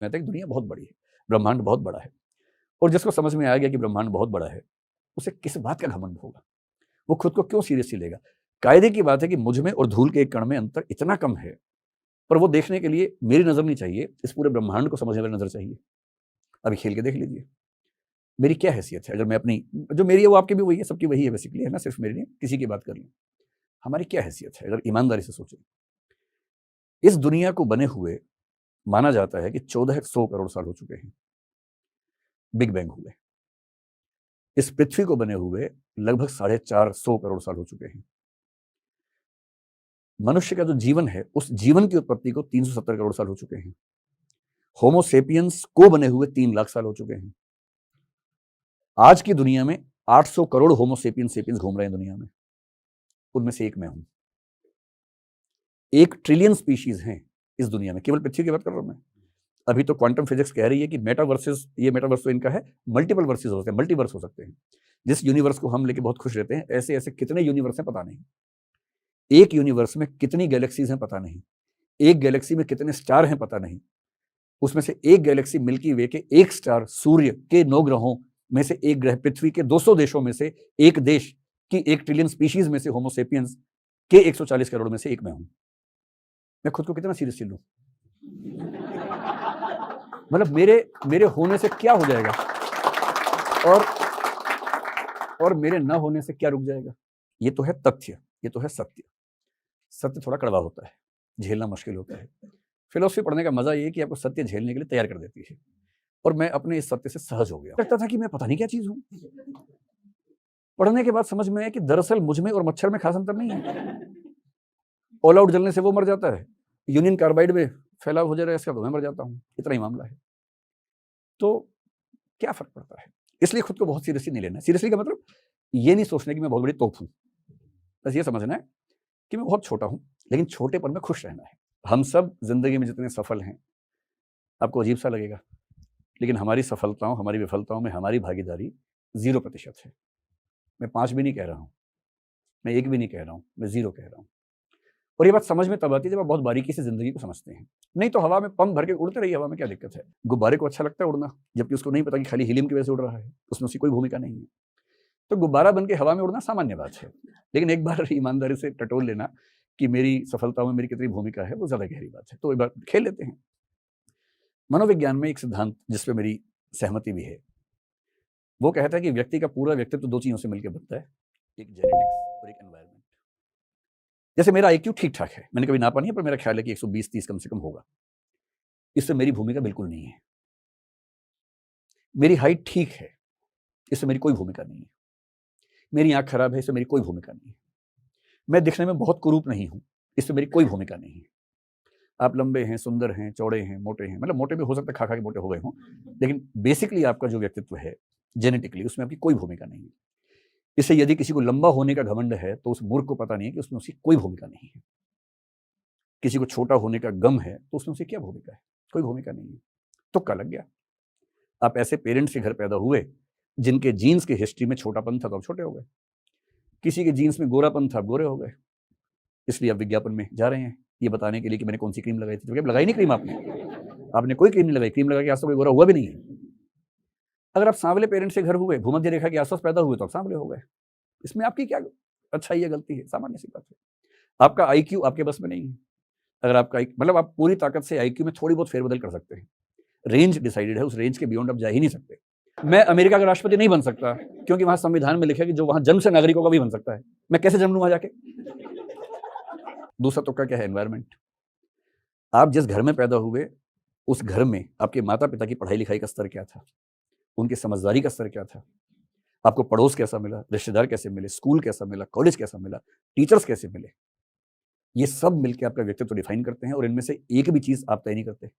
कहते हैं कि दुनिया बहुत बड़ी है, ब्रह्मांड बहुत बड़ा है, और जिसको समझ में आ गया कि ब्रह्मांड बहुत बड़ा है, उसे किस बात का घमंड होगा? वो खुद को क्यों सीरियसली लेगा? कायदे की बात है कि मुझ में और धूल के एक कण में अंतर इतना कम है, पर वो देखने के लिए मेरी नज़र नहीं चाहिए, इस पूरे ब्रह्मांड को समझने वाली नज़र चाहिए। अभी खेल के देख लीजिए, मेरी क्या हैसियत है? अगर मैं अपनी जो मेरी है वो आपकी भी वही है, सबकी वही है बेसिकली, है ना? सिर्फ मेरी नहीं, किसी की बात कर लें। हमारी क्या हैसियत है अगर ईमानदारी से सोचें? इस दुनिया को बने हुए माना जाता है कि 1400 करोड़ साल हो चुके हैं, बिग बैंग हुए। इस पृथ्वी को बने हुए लगभग 450 करोड़ साल हो चुके हैं। मनुष्य का जो जीवन है, उस जीवन की उत्पत्ति को 370 करोड़ साल हो चुके हैं। होमोसेपियंस को बने हुए 3 लाख साल हो चुके हैं। आज की दुनिया में 800 करोड़ होमोसेपियंस सेपियंस घूम रहे हैं दुनिया में, उनमें से एक मैं हूं। 1 ट्रिलियन स्पीशीज हैं इस दुनिया में, केवल पृथ्वी की बात कर रहा हूं मैं। अभी तो क्वांटम फिजिक्स कह रही है कि मेटावर्सेस, ये मेटावर्स तो इनका है, मल्टीपल वर्सेस हो सकते हैं, मल्टीवर्स हो सकते हैं। जिस यूनिवर्स को हम लेके बहुत खुश रहते हैं, ऐसे ऐसे कितने यूनिवर्स हैं पता नहीं। एक यूनिवर्स में कितनी गैलेक्सीज हैं पता नहीं, एक गैलेक्सी में कितने स्टार हैं पता नहीं, उसमें से एक गैलेक्सी मिल्की वे के एक स्टार सूर्य के 9 ग्रहों में से एक ग्रह पृथ्वी के 200 देशों में से एक देश की 1 ट्रिलियन स्पीशीज में से होमोसेपियंस के 140 करोड़ में से एक मैं हूं। मैं खुद को कितना सीरियसली लूं? मतलब मेरे मेरे होने से क्या हो जाएगा और मेरे न होने से क्या रुक जाएगा? ये तो है तथ्य, ये तो है सत्य। सत्य थोड़ा कड़वा होता है, झेलना मुश्किल होता है। फिलॉसफी पढ़ने का मजा ये है कि आपको सत्य झेलने के लिए तैयार कर देती है, और मैं अपने इस सत्य से सहज हो गया। लगता था कि मैं पता नहीं क्या चीज हूं। पढ़ने के बाद समझ में आया कि दरअसल मुझ में और मच्छर में खास अंतर नहीं है। ऑल आउट जलने से वो मर जाता है, यूनियन कार्बाइड में फैलाव हो जा रहा है इसका तो मैं मर जाता हूं, इतना ही मामला है। तो क्या फर्क पड़ता है? इसलिए खुद को बहुत सीरियसली नहीं लेना। सीरियसली का मतलब ये नहीं सोचना कि मैं बहुत बड़ी तोप हूं, बस ये समझना है कि मैं बहुत छोटा हूं, लेकिन छोटेपन में खुश रहना है। हम सब जिंदगी में जितने सफल हैं, आपको अजीब सा लगेगा, लेकिन हमारी सफलताओं, हमारी विफलताओं में हमारी भागीदारी 0% है। मैं 5 भी नहीं कह रहा हूं, मैं 1 भी नहीं कह रहा हूं, मैं 0 कह रहा हूं। और ये बात समझ में तब आती है जब आप बहुत बारीकी से जिंदगी को समझते हैं। नहीं तो हवा में पंख भर के उड़ते रहिए, हवा में क्या दिक्कत है? गुब्बारे को अच्छा लगता है उड़ना, जबकि उसको नहीं पता कि खाली हीलियम की वजह से उड़ रहा है, उसमें उसकी कोई भूमिका नहीं है। तो गुब्बारा बन के हवा में उड़ना सामान्य बात है, लेकिन एक बार ईमानदारी से टटोल लेना कि मेरी सफलताओं में मेरी कितनी भूमिका है, वो ज्यादा गहरी बात है। तो एक बार खेल लेते हैं। मनोविज्ञान में एक सिद्धांत जिसपे मेरी सहमति भी है, वो कहता है कि व्यक्ति का पूरा व्यक्तित्व 2 चीजों से मिलकर बनता है, एक जेनेटिक्स और एक एनवायरनमेंट। जैसे मेरा आईक्यू ठीक ठाक है, मैंने कभी नापा नहीं है, पर मेरा ख्याल है कि 120-30 कम से कम होगा। इससे मेरी भूमिका बिल्कुल नहीं है। मेरी हाइट ठीक है, इससे मेरी कोई भूमिका नहीं है। मेरी आंख खराब है, इससे मेरी कोई भूमिका नहीं है। मैं दिखने में बहुत कुरूप नहीं हूं, इससे मेरी कोई भूमिका नहीं है। आप लंबे हैं, सुंदर हैं, चौड़े हैं, मोटे हैं, मतलब मोटे भी हो सकता है, खा खा के मोटे हो गए हों, लेकिन बेसिकली आपका जो व्यक्तित्व है जेनेटिकली, उसमें आपकी कोई भूमिका नहीं है। इससे यदि किसी को लंबा होने का घमंड है, तो उस मूर्ख को पता नहीं है कि उसमें उसकी कोई भूमिका नहीं है। किसी को छोटा होने का गम है, तो उसमें उसकी क्या भूमिका है? कोई भूमिका नहीं है। तुक्का लग गया। आप ऐसे पेरेंट्स के घर पैदा हुए जिनके जीन्स की हिस्ट्री में छोटापन था, तो आप छोटे हो गए। किसी के जीन्स में गोरापन था, आप गोरे हो गए। इसलिए आप विज्ञापन में जा रहे हैं ये बताने के लिए कि मैंने कौन सी क्रीम लगाई थी। तो लगाई नहीं क्रीम आपने, आपने कोई क्रीम नहीं लगाई। क्रीम लगा के आज तक कोई गोरा हुआ भी नहीं है। अगर आप सांवले पेरेंट्स से घर हुए, भूमध्य रेखा के आसपास पैदा हुए, तो आप सांवले हो गए। इसमें आपकी क्या अच्छाई है, गलती है? सामान्य सी बात है। आपका आईक्यू आपके बस में नहीं है। अगर आपका मतलब आप पूरी ताकत से आईक्यू में थोड़ी बहुत फेरबदल कर सकते हैं, रेंज डिसाइडेड है, उस रेंज के बियॉन्ड आप जा ही नहीं सकते। मैं अमेरिका का राष्ट्रपति नहीं बन सकता, क्योंकि वहां संविधान में लिखा है कि जो वहां जन्म से नागरिकों का भी बन सकता है। मैं कैसे जन्म लूं वहां जाके? दूसरा तुक्का क्या है? एनवायरमेंट। आप जिस घर में पैदा हुए, उस घर में आपके माता पिता की पढ़ाई लिखाई का स्तर क्या था, उनकी समझदारी का स्तर क्या था, आपको पड़ोस कैसा मिला, रिश्तेदार कैसे मिले, स्कूल कैसा मिला, कॉलेज कैसा मिला, टीचर्स कैसे मिले, ये सब मिलकर आपका व्यक्तित्व डिफाइन करते हैं, और इनमें से एक भी चीज आप तय नहीं करते।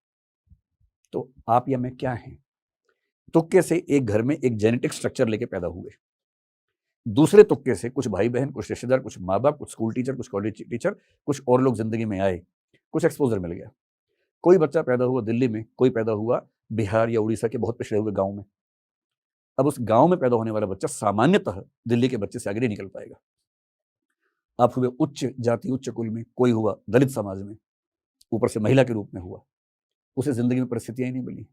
तो आप या मैं क्या हैं? तुक्के से एक घर में एक जेनेटिक स्ट्रक्चर लेके पैदा हुए, दूसरे तुक्के से कुछ भाई बहन, कुछ रिश्तेदार, कुछ माँ बाप, कुछ स्कूल टीचर, कुछ कॉलेज टीचर, कुछ और लोग जिंदगी में आए, कुछ एक्सपोजर मिल गया। कोई बच्चा पैदा हुआ दिल्ली में, कोई पैदा हुआ बिहार या उड़ीसा के बहुत पिछड़े हुए गांव में। अब उस गांव में पैदा होने वाला बच्चा सामान्यतः दिल्ली के बच्चे से आगे नहीं निकल पाएगा। आप हुए उच्च जाति, उच्च कुल में, कोई हुआ दलित समाज में, ऊपर से महिला के रूप में हुआ, उसे ज़िंदगी में परिस्थितियाँ ही नहीं मिली।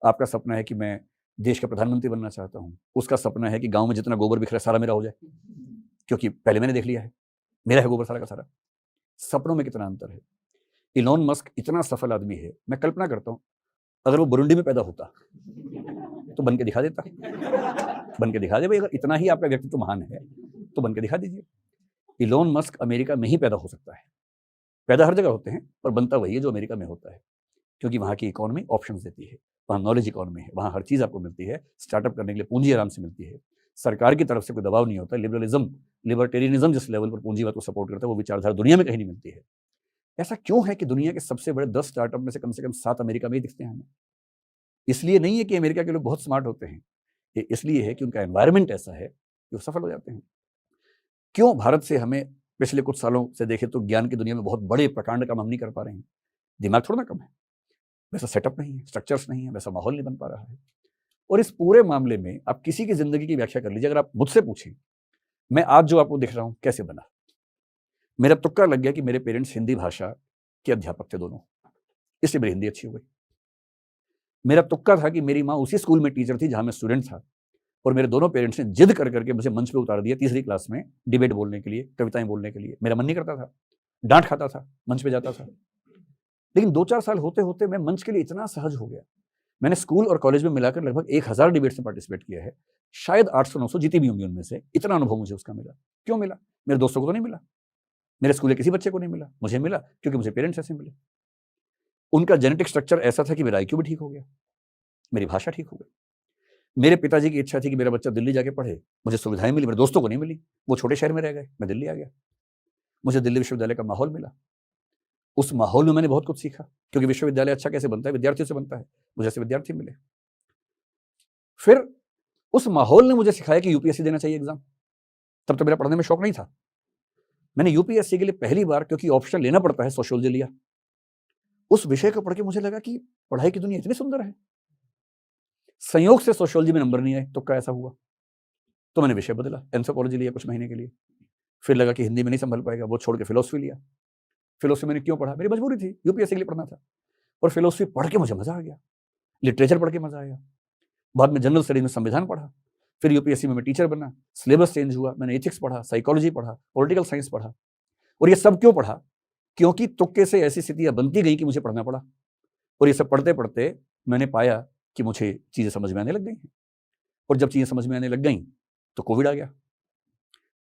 आपका सपना है कि मैं देश का प्रधानमंत्री बनना चाहता हूँ, उसका सपना है कि गाँव में जितना गोबर बिखरा सारा मेरा हो जाए, क्योंकि पहले मैंने देख लिया है, मेरा है गोबर सारा का सारा। सपनों में कितना अंतर है। इलॉन मस्क इतना सफल आदमी है, मैं कल्पना करता हूँ अगर वो बुरुंडी में पैदा होता तो बन के दिखा देता, बन के दिखा दे भाई, अगर इतना ही आपका व्यक्तित्व महान है तो बन के दिखा दीजिए। इलॉन मस्क अमेरिका में ही पैदा हो सकता है, पैदा हर जगह होते हैं पर बनता वही है जो अमेरिका में होता है, क्योंकि वहाँ की इकोनॉमी ऑप्शंस देती है, वहाँ नॉलेज इकोनॉमी है, वहाँ हर चीज़ आपको मिलती है, स्टार्टअप करने के लिए पूंजी आराम से मिलती है, सरकार की तरफ से कोई दबाव नहीं होता, लिबरलिज्म लिबर्टेरियनिज्म जिस लेवल पर पूंजीवाद को सपोर्ट करता है वो विचारधारा दुनिया में कहीं नहीं मिलती है। ऐसा क्यों है कि दुनिया के सबसे बड़े 10 स्टार्टअप में से कम 7 अमेरिका में ही दिखते हैं हमें? इसलिए नहीं है कि अमेरिका के लोग बहुत स्मार्ट होते हैं, ये इसलिए है कि उनका एनवायरनमेंट ऐसा है कि वो सफल हो जाते हैं। क्यों भारत से हमें पिछले कुछ सालों से देखें तो ज्ञान की दुनिया में बहुत बड़े प्रकांड काम हम नहीं कर पा रहे हैं? दिमाग थोड़ा ना कम है, वैसा सेटअप नहीं है, स्ट्रक्चर्स नहीं है, वैसा माहौल नहीं बन पा रहा है। और इस पूरे मामले में आप किसी की जिंदगी की व्याख्या कर लीजिए, अगर आप मुझसे पूछें मैं आज जो आपको दिख रहा हूं कैसे बना, मेरा तुक्का लग गया कि मेरे पेरेंट्स हिंदी भाषा के अध्यापक थे दोनों, इसलिए मेरी हिंदी अच्छी हो गई। मेरा तुक्का था कि मेरी माँ उसी स्कूल में टीचर थी जहां मैं स्टूडेंट था, और मेरे दोनों पेरेंट्स ने जिद कर करके मुझे मंच पे उतार दिया तीसरी क्लास में डिबेट बोलने के लिए, कविताएं बोलने के लिए। मेरा मन नहीं करता था, डांट खाता था, मंच पे जाता था, लेकिन 2-4 साल होते होते मैं मंच के लिए इतना सहज हो गया। मैंने स्कूल और कॉलेज में मिलाकर लगभग 1000 डिबेट्स में पार्टिसिपेट किया है, शायद 800-900 जीती भी होंगी उनमें से। इतना अनुभव मुझे उसका मिला। क्यों मिला? मेरे दोस्तों को तो नहीं मिला, मेरे स्कूल के किसी बच्चे को नहीं मिला, मुझे मिला क्योंकि मुझे पेरेंट्स ऐसे मिले। उनका जेनेटिक स्ट्रक्चर ऐसा था कि मेरा IQ भी ठीक हो गया, मेरी भाषा ठीक हो गई। मेरे पिताजी की इच्छा थी कि मेरा बच्चा दिल्ली जाके पढ़े, मुझे सुविधाएं मिली, मेरे दोस्तों को नहीं मिली, वो छोटे शहर में रह गए, मैं दिल्ली आ गया। मुझे दिल्ली विश्वविद्यालय का माहौल मिला, उस माहौल में मैंने बहुत कुछ सीखा, क्योंकि विश्वविद्यालय अच्छा कैसे बनता है, विद्यार्थियों से बनता है, मुझे ऐसे विद्यार्थी मिले। फिर उस माहौल ने मुझे सिखाया कि यूपीएससी देना चाहिए एग्जाम। तब तो मेरा पढ़ने में शौक नहीं था, मैंने यूपीएससी के लिए पहली बार, क्योंकि ऑप्शन लेना पड़ता है, सोशियोलॉजी लिया। उस विषय को पढ़ के मुझे लगा कि पढ़ाई की दुनिया इतनी सुंदर है। संयोग से सोशियोलॉजी में नंबर नहीं आए, तो ऐसा हुआ, तो मैंने विषय बदला, एंथ्रोपोलॉजी लिया कुछ महीने के लिए। फिर लगा कि हिंदी में नहीं संभल पाएगा, वो छोड़ के फिलोसफी लिया। फिलोसफी मैंने क्यों पढ़ा? मेरी मजबूरी थी, यूपीएससी के लिए पढ़ना था। और फिलोसफी पढ़ के मुझे मजा आ गया, लिटरेचर पढ़ के मजा आया। बाद में जनरल स्टडीज में संविधान पढ़ा, फिर यूपीएससी में मैं टीचर बना, सिलेबस चेंज हुआ, मैंने एथिक्स पढ़ा, साइकोलॉजी पढ़ा, पॉलिटिकल साइंस पढ़ा। और ये सब क्यों पढ़ा? क्योंकि तुक्के से ऐसी स्थितियां बनती गई कि मुझे पढ़ना पड़ा। और ये सब पढ़ते पढ़ते मैंने पाया कि मुझे चीजें समझ में आने लग गई हैं। और जब चीजें समझ में आने लग गई तो कोविड आ गया।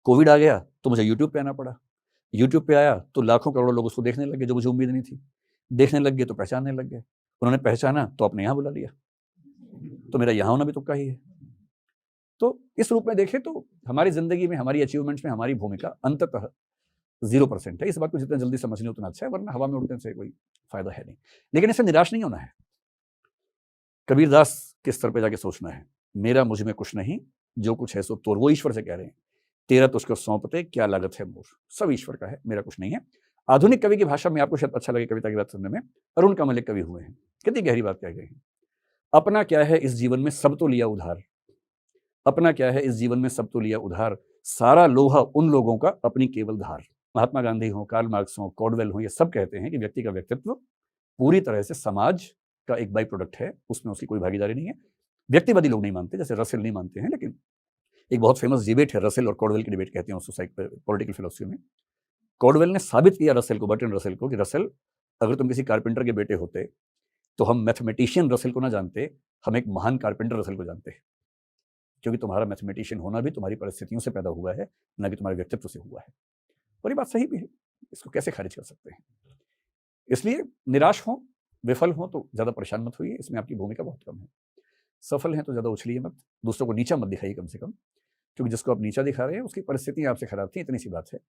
कोविड आ गया तो मुझे यूट्यूब पे आना पड़ा। यूट्यूब पे आया तो लाखों करोड़ों लोग उसको देखने लगे, जो मुझे उम्मीद नहीं थी। देखने लग गए तो पहचानने लग गए, उन्होंने पहचाना तो अपने यहाँ बुला लिया। तो मेरा यहाँ होना भी तुक्का ही है। तो इस रूप में देखें तो हमारी जिंदगी में, हमारी अचीवमेंट्स में हमारी भूमिका अंततः 0% है। इस बात को जितना जल्दी समझ लें उतना अच्छा है, वरना हवा में उड़ने से कोई फायदा है नहीं। लेकिन इससे निराश नहीं होना है। कबीरदास के स्तर पे जाके सोचना है, मेरा मुझ में कुछ नहीं, जो कुछ है सो तोर। वो ईश्वर से कह रहे हैं, तेरा तुझको सौंपते क्या लागत है मोर। सब ईश्वर का है, मेरा कुछ नहीं है। आधुनिक कवि की भाषा में आपको शायद अच्छा लगे कविता की बात सुनने में, अरुण कमल एक कवि हुए हैं, कितनी गहरी बात कह गए हैं। अपना क्या है इस जीवन में सब तो लिया उधार, अपना क्या है इस जीवन में सब तो लिया उधार, सारा लोहा उन लोगों का अपनी केवल धार। महात्मा गांधी हो, कार्ल मार्क्स हो, कॉर्डवेल हो, ये सब कहते हैं कि व्यक्ति का व्यक्तित्व पूरी तरह से समाज का एक बाई प्रोडक्ट है, उसमें उसकी कोई भागीदारी नहीं है। व्यक्तिवादी लोग नहीं मानते, जैसे रसेल नहीं मानते हैं, लेकिन एक बहुत फेमस डिबेट है, रसेल और कॉर्डवेल की डिबेट कहते हैं उसको पॉलिटिकल फिलोसफी में। कॉर्डवेल ने साबित किया रसेल को, बर्ट्रैंड रसेल को, कि रसेल, अगर तुम किसी कारपेंटर के बेटे होते तो हम मैथमेटिशियन रसेल को ना जानते, हम एक महान कारपेंटर रसेल को जानते, क्योंकि तुम्हारा मैथमेटिशियन होना भी तुम्हारी परिस्थितियों से पैदा हुआ है, ना कि तुम्हारे व्यक्तित्व से हुआ है। और ये बात सही भी है, इसको कैसे खारिज कर सकते हैं। इसलिए निराश हो, विफल हो तो ज़्यादा परेशान मत होइए, इसमें आपकी भूमिका बहुत कम है। सफल हैं तो ज़्यादा उछलिए मत, दूसरों को नीचा मत दिखाइए कम से कम, क्योंकि जिसको आप नीचा दिखा रहे हैं उसकी परिस्थितियाँ आपसे खराब थी, इतनी सी बात है।